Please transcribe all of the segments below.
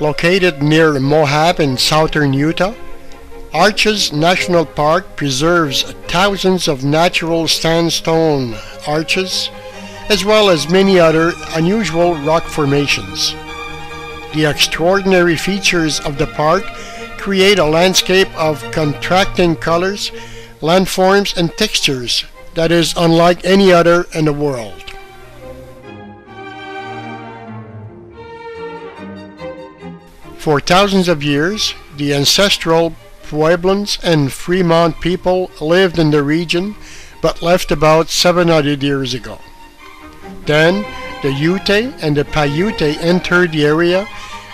Located near Moab in southern Utah, Arches National Park preserves thousands of natural sandstone arches, as well as many other unusual rock formations. The extraordinary features of the park create a landscape of contrasting colors, landforms, and textures that is unlike any other in the world. For thousands of years, the ancestral Pueblans and Fremont people lived in the region, but left about 700 years ago. Then, the Ute and the Paiute entered the area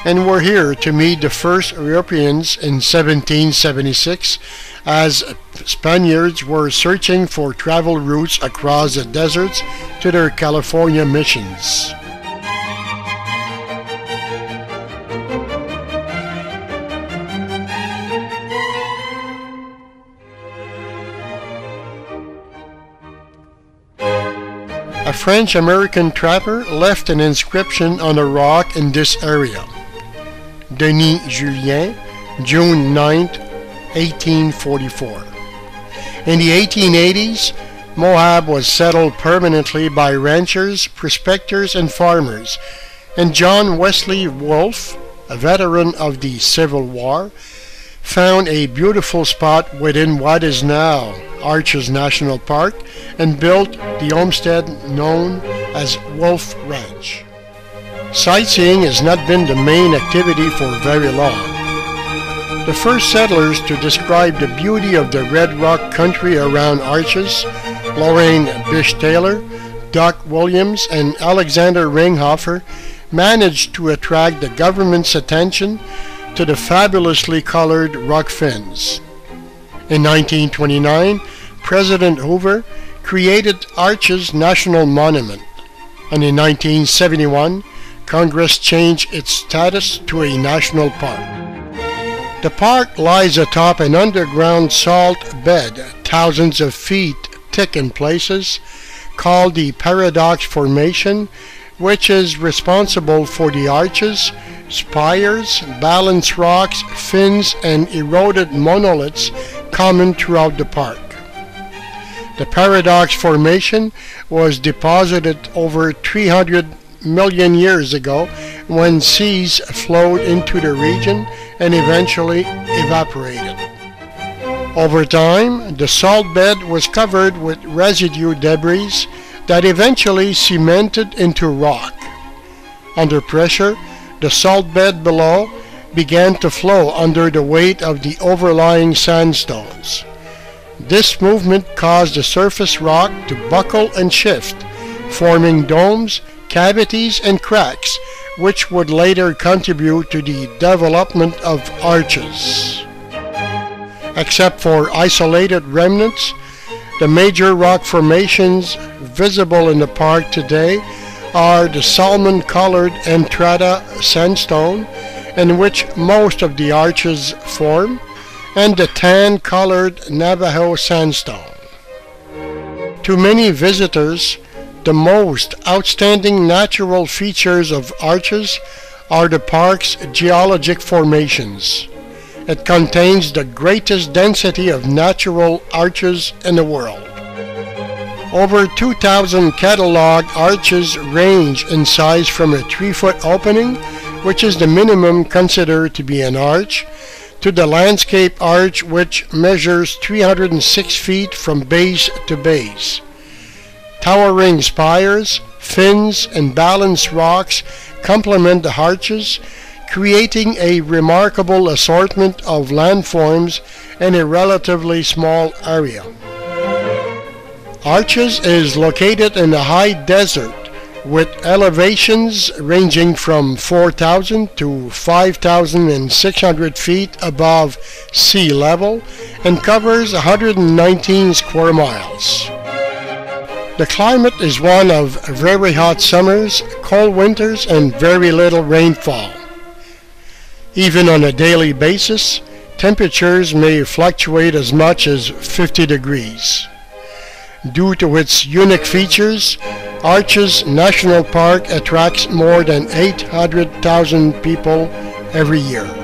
and were here to meet the first Europeans in 1776 as Spaniards were searching for travel routes across the deserts to their California missions. A French-American trapper left an inscription on a rock in this area. Denis Julien, June 9, 1844. In the 1880s, Moab was settled permanently by ranchers, prospectors, and farmers, and John Wesley Wolfe, a veteran of the Civil War, found a beautiful spot within what is now Arches National Park and built the homestead known as Wolf Ranch. Sightseeing has not been the main activity for very long. The first settlers to describe the beauty of the Red Rock country around Arches, Lorraine Bish Taylor, Doc Williams, and Alexander Ringhofer, managed to attract the government's attention to the fabulously colored rock fins. In 1929, President Hoover created Arches National Monument, and in 1971, Congress changed its status to a national park. The park lies atop an underground salt bed thousands of feet thick in places, called the Paradox Formation, which is responsible for the arches, spires, balance rocks, fins, and eroded monoliths common throughout the park. The Paradox Formation was deposited over 300 million years ago when seas flowed into the region and eventually evaporated. Over time, the salt bed was covered with residue debris that eventually cemented into rock. Under pressure, the salt bed below began to flow under the weight of the overlying sandstones. This movement caused the surface rock to buckle and shift, forming domes, cavities, and cracks, which would later contribute to the development of arches. Except for isolated remnants, the major rock formations visible in the park today are the salmon-colored Entrada sandstone, in which most of the arches form, and the tan-colored Navajo sandstone. To many visitors, the most outstanding natural features of Arches are the park's geologic formations. It contains the greatest density of natural arches in the world. Over 2,000 catalog arches range in size from a 3-foot opening, which is the minimum considered to be an arch, to the landscape arch, which measures 306 feet from base to base. Towering spires, fins, and balanced rocks complement the arches, creating a remarkable assortment of landforms in a relatively small area. Arches is located in a high desert with elevations ranging from 4,000 to 5,600 feet above sea level and covers 119 square miles. The climate is one of very hot summers, cold winters, and very little rainfall. Even on a daily basis, temperatures may fluctuate as much as 50 degrees. Due to its unique features, Arches National Park attracts more than 800,000 people every year.